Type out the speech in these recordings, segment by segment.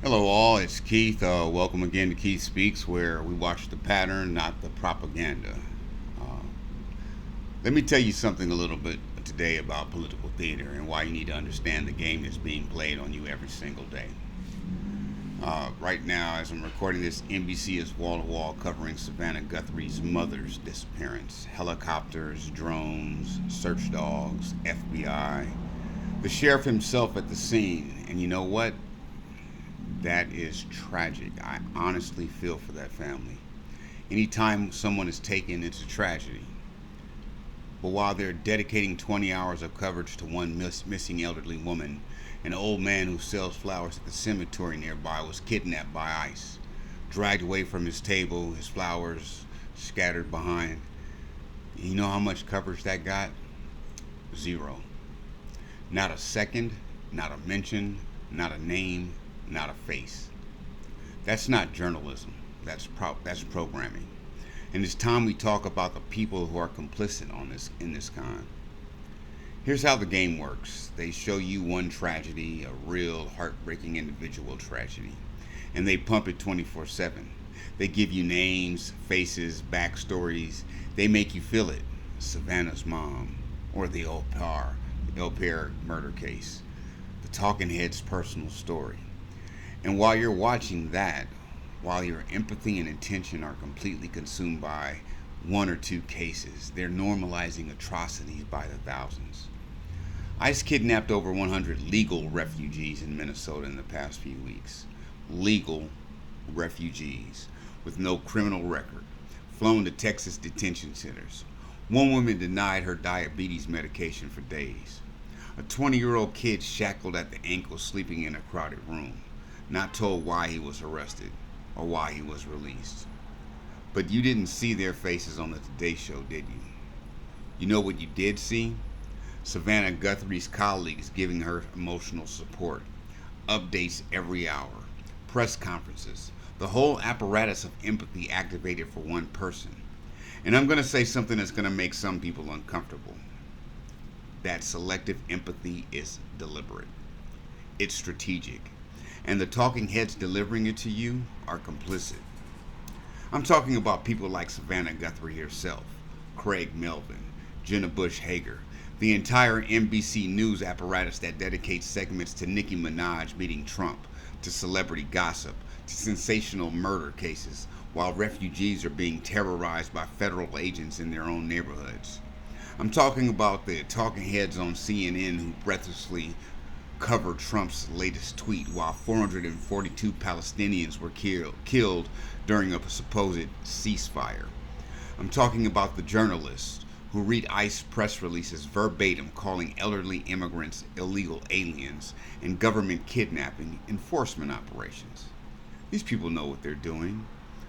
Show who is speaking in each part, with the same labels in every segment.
Speaker 1: Hello, all. It's Keith. Welcome again to Keith Speaks, where we watch the pattern, not the propaganda. Uh, Let me tell you something a little bit today about political theater and why you need to understand the game that's being played on you every single day. Right now, as I'm recording this, NBC is wall to wall covering Savannah Guthrie's mother's disappearance. Helicopters, drones, search dogs, FBI, the sheriff himself at the scene. And you know what? That is tragic. I honestly feel for that family. Anytime someone is taken, it's a tragedy. But while they're dedicating 20 hours of coverage to one missing elderly woman, an old man who sells flowers at the cemetery nearby was kidnapped by ICE, dragged away from his table, his flowers scattered behind. You know how much coverage that got? Zero. Not a second, not a mention, not a name, not a face. That's not journalism. That's programming. And it's time we talk about the people who are complicit in this con. Here's how the game works. They show you one tragedy, a real heartbreaking individual tragedy, and they pump it 24/7. They give you names, faces, backstories. They make you feel it. Savannah's mom, or the El Pair murder case, the talking head's personal story. And while you're watching that, while your empathy and attention are completely consumed by one or two cases, they're normalizing atrocities by the thousands. ICE kidnapped over 100 legal refugees in Minnesota in the past few weeks. Legal refugees with no criminal record, flown to Texas detention centers. One woman denied her diabetes medication for days. A 20-year-old kid shackled at the ankle sleeping in a crowded room, not told why he was arrested or why he was released. But you didn't see their faces on the Today Show, did you? You know what you did see? Savannah Guthrie's colleagues giving her emotional support, updates every hour, press conferences, the whole apparatus of empathy activated for one person. And I'm going to say something that's going to make some people uncomfortable. That selective empathy is deliberate. It's strategic. And the talking heads delivering it to you are complicit. I'm talking about people like Savannah Guthrie herself, Craig Melvin, Jenna Bush Hager, the entire NBC News apparatus that dedicates segments to Nicki Minaj meeting Trump, to celebrity gossip, to sensational murder cases, while refugees are being terrorized by federal agents in their own neighborhoods. I'm talking about the talking heads on CNN who breathlessly covered Trump's latest tweet while 442 Palestinians were killed during a supposed ceasefire. I'm talking about the journalists who read ICE press releases verbatim calling elderly immigrants illegal aliens and government kidnapping enforcement operations. These people know what they're doing.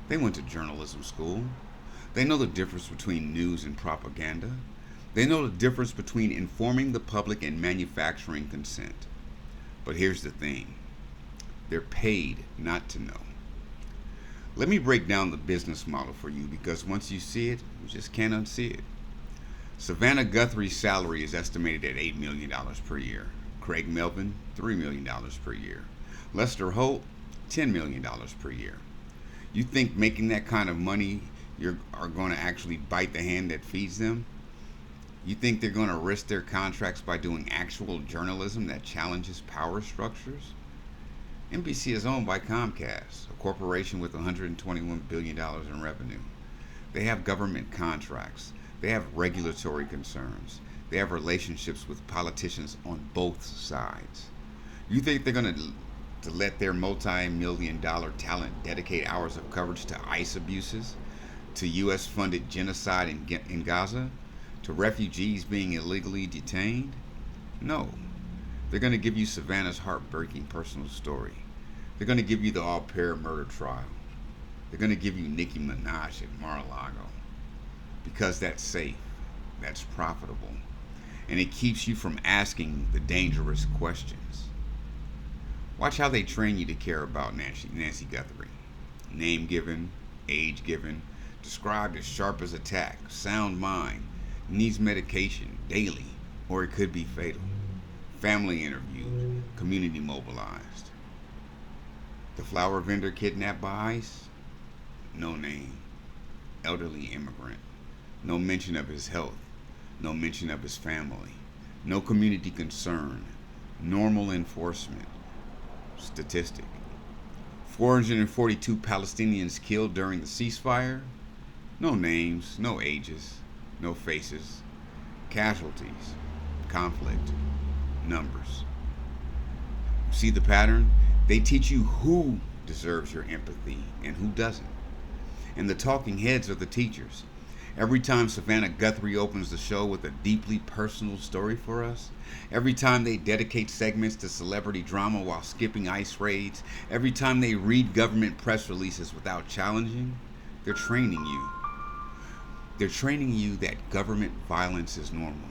Speaker 1: They went to journalism school. They know the difference between news and propaganda. They know the difference between informing the public and manufacturing consent. But here's the thing. They're paid not to know. Let me break down the business model for you because once you see it, you just can't unsee it. Savannah Guthrie's salary is estimated at $8 million per year. Craig Melvin, $3 million per year. Lester Holt, $10 million per year. You think making that kind of money are going to actually bite the hand that feeds them? You think they're going to risk their contracts by doing actual journalism that challenges power structures? NBC is owned by Comcast, a corporation with $121 billion in revenue. They have government contracts. They have regulatory concerns. They have relationships with politicians on both sides. You think they're going to let their multi-million-dollar talent dedicate hours of coverage to ICE abuses, to U.S.-funded genocide in Gaza, to refugees being illegally detained? No. They're going to give you Savannah's heartbreaking personal story. They're going to give you the Au Pair murder trial. They're going to give you Nicki Minaj at Mar-a-Lago. Because that's safe. That's profitable. And it keeps you from asking the dangerous questions. Watch how they train you to care about Nancy Guthrie. Name given, age given, described as sharp as a tack, sound mind, needs medication daily, or it could be fatal. Family interviewed, community mobilized. The flower vendor kidnapped by ICE? No name. Elderly immigrant. No mention of his health. No mention of his family. No community concern. Normal enforcement. Statistic. 442 Palestinians killed during the ceasefire? No names, no ages, no faces. Casualties. Conflict. Numbers. See the pattern? They teach you who deserves your empathy and who doesn't. And the talking heads are the teachers. Every time Savannah Guthrie opens the show with a deeply personal story for us, every time they dedicate segments to celebrity drama while skipping ICE raids, every time they read government press releases without challenging, they're training you. They're training you that government violence is normal,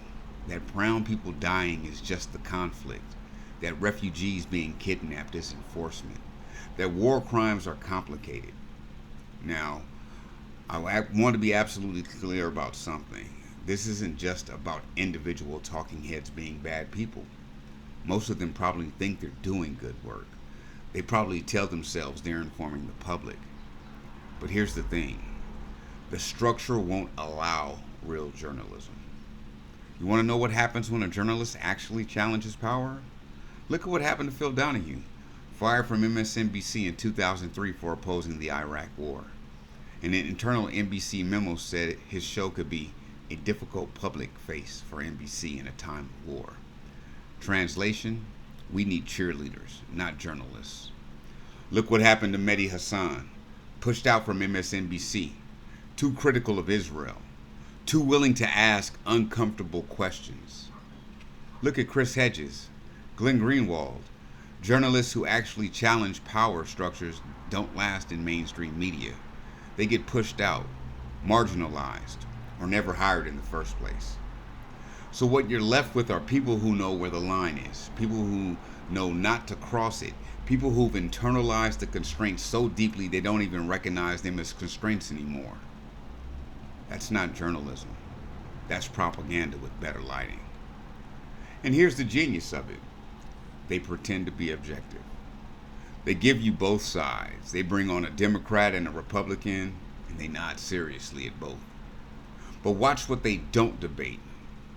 Speaker 1: that brown people dying is just the conflict, that refugees being kidnapped is enforcement, that war crimes are complicated. Now, I want to be absolutely clear about something. This isn't just about individual talking heads being bad people. Most of them probably think they're doing good work. They probably tell themselves they're informing the public. But here's the thing. The structure won't allow real journalism. You want to know what happens when a journalist actually challenges power? Look at what happened to Phil Donahue, fired from MSNBC in 2003 for opposing the Iraq War. An internal NBC memo said his show could be a difficult public face for NBC in a time of war. Translation, we need cheerleaders, not journalists. Look what happened to Mehdi Hassan, pushed out from MSNBC, too critical of Israel, too willing to ask uncomfortable questions. Look at Chris Hedges, Glenn Greenwald. Journalists who actually challenge power structures don't last in mainstream media. They get pushed out, marginalized, or never hired in the first place. So what you're left with are people who know where the line is, people who know not to cross it, people who've internalized the constraints so deeply they don't even recognize them as constraints anymore. That's not journalism. That's propaganda with better lighting. And here's the genius of it. They pretend to be objective. They give you both sides. They bring on a Democrat and a Republican, and they nod seriously at both. But watch what they don't debate.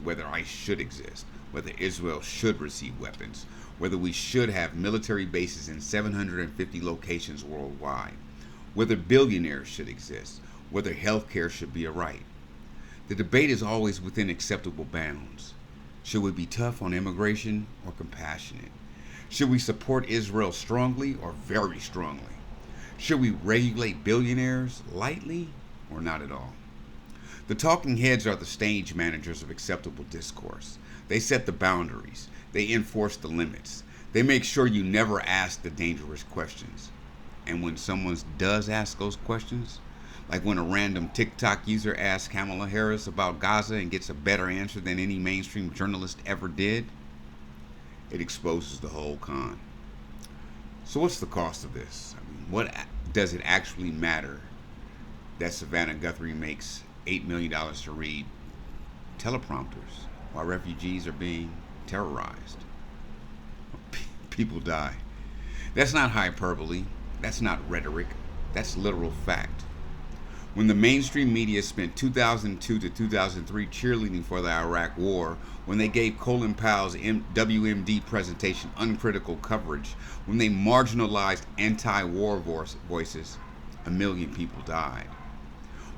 Speaker 1: Whether ICE should exist, whether Israel should receive weapons, whether we should have military bases in 750 locations worldwide, whether billionaires should exist, whether healthcare should be a right. The debate is always within acceptable bounds. Should we be tough on immigration or compassionate? Should we support Israel strongly or very strongly? Should we regulate billionaires lightly or not at all? The talking heads are the stage managers of acceptable discourse. They set the boundaries. They enforce the limits. They make sure you never ask the dangerous questions. And when someone does ask those questions, like when a random TikTok user asks Kamala Harris about Gaza and gets a better answer than any mainstream journalist ever did, it exposes the whole con. So what's the cost of this? What does it actually matter that Savannah Guthrie makes $8 million to read teleprompters while refugees are being terrorized? People die. That's not hyperbole. That's not rhetoric. That's literal fact. When the mainstream media spent 2002 to 2003 cheerleading for the Iraq War, when they gave Colin Powell's WMD presentation uncritical coverage, when they marginalized anti-war voices, 1 million people died.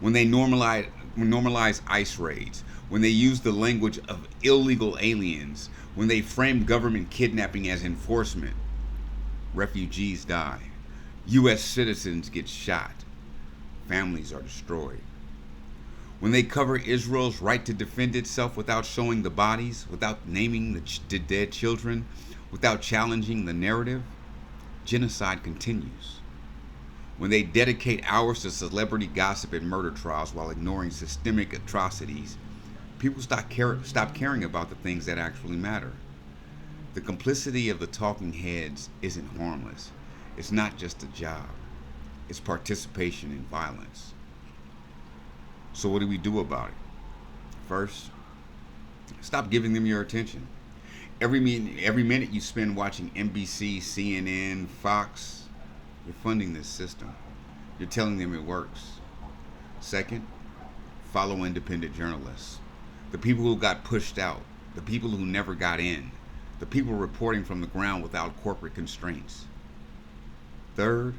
Speaker 1: When they normalized ICE raids, when they used the language of illegal aliens, when they framed government kidnapping as enforcement, refugees die. U.S. citizens get shot. Families are destroyed. When they cover Israel's right to defend itself without showing the bodies, without naming the dead children, without challenging the narrative, genocide continues. When they dedicate hours to celebrity gossip and murder trials while ignoring systemic atrocities, people stop caring about the things that actually matter. The complicity of the talking heads isn't harmless. It's not just a job. It's participation in violence. So what do we do about it? First, stop giving them your attention. Every minute you spend watching NBC, CNN, Fox, You're funding this system. You're telling them it works. Second, follow independent journalists. The people who got pushed out, the people who never got in, the people reporting from the ground without corporate constraints. Third,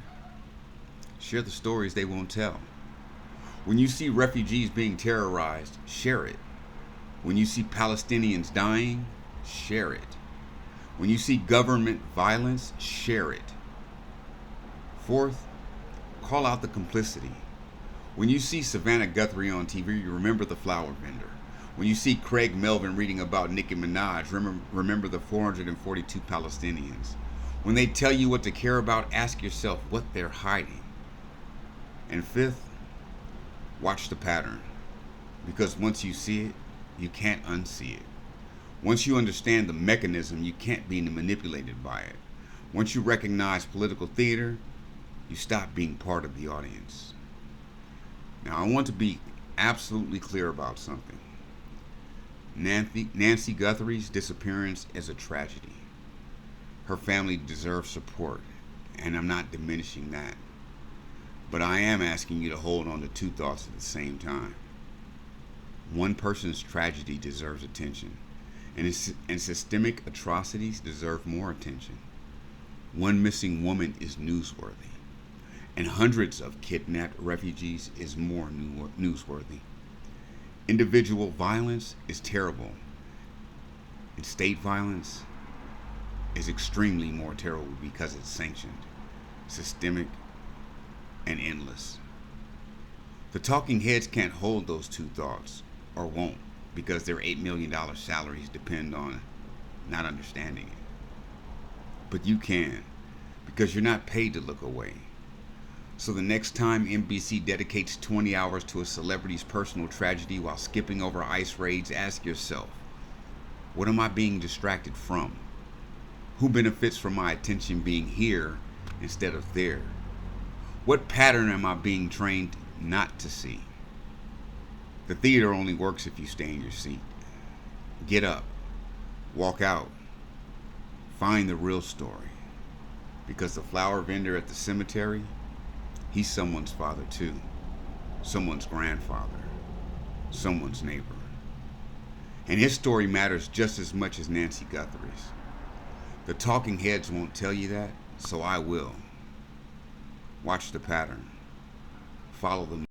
Speaker 1: share the stories they won't tell. When you see refugees being terrorized, share it. When you see Palestinians dying, share it. When you see government violence, share it. Fourth, call out the complicity. When you see Savannah Guthrie on TV, you remember the flower vendor. When you see Craig Melvin reading about Nicki Minaj, remember the 442 Palestinians. When they tell you what to care about, ask yourself what they're hiding. And fifth, watch the pattern. Because once you see it, you can't unsee it. Once you understand the mechanism, you can't be manipulated by it. Once you recognize political theater, you stop being part of the audience. Now, I want to be absolutely clear about something. Nancy Guthrie's disappearance is a tragedy. Her family deserves support, and I'm not diminishing that. But I am asking you to hold on to two thoughts at the same time. One person's tragedy deserves attention, and systemic atrocities deserve more attention. One missing woman is newsworthy, and hundreds of kidnapped refugees is more newsworthy. Individual violence is terrible, and state violence is extremely more terrible because it's sanctioned, systemic, and endless. The talking heads can't hold those two thoughts, or won't, because their $8 million salaries depend on not understanding it. But you can, because you're not paid to look away. So the next time NBC dedicates 20 hours to a celebrity's personal tragedy while skipping over ICE raids, ask yourself, what am I being distracted from? Who benefits from my attention being here instead of there? What pattern am I being trained not to see? The theater only works if you stay in your seat. Get up, walk out, find the real story. Because the flower vendor at the cemetery, he's someone's father too, someone's grandfather, someone's neighbor. And his story matters just as much as Nancy Guthrie's. The talking heads won't tell you that, so I will. Watch the pattern. Follow the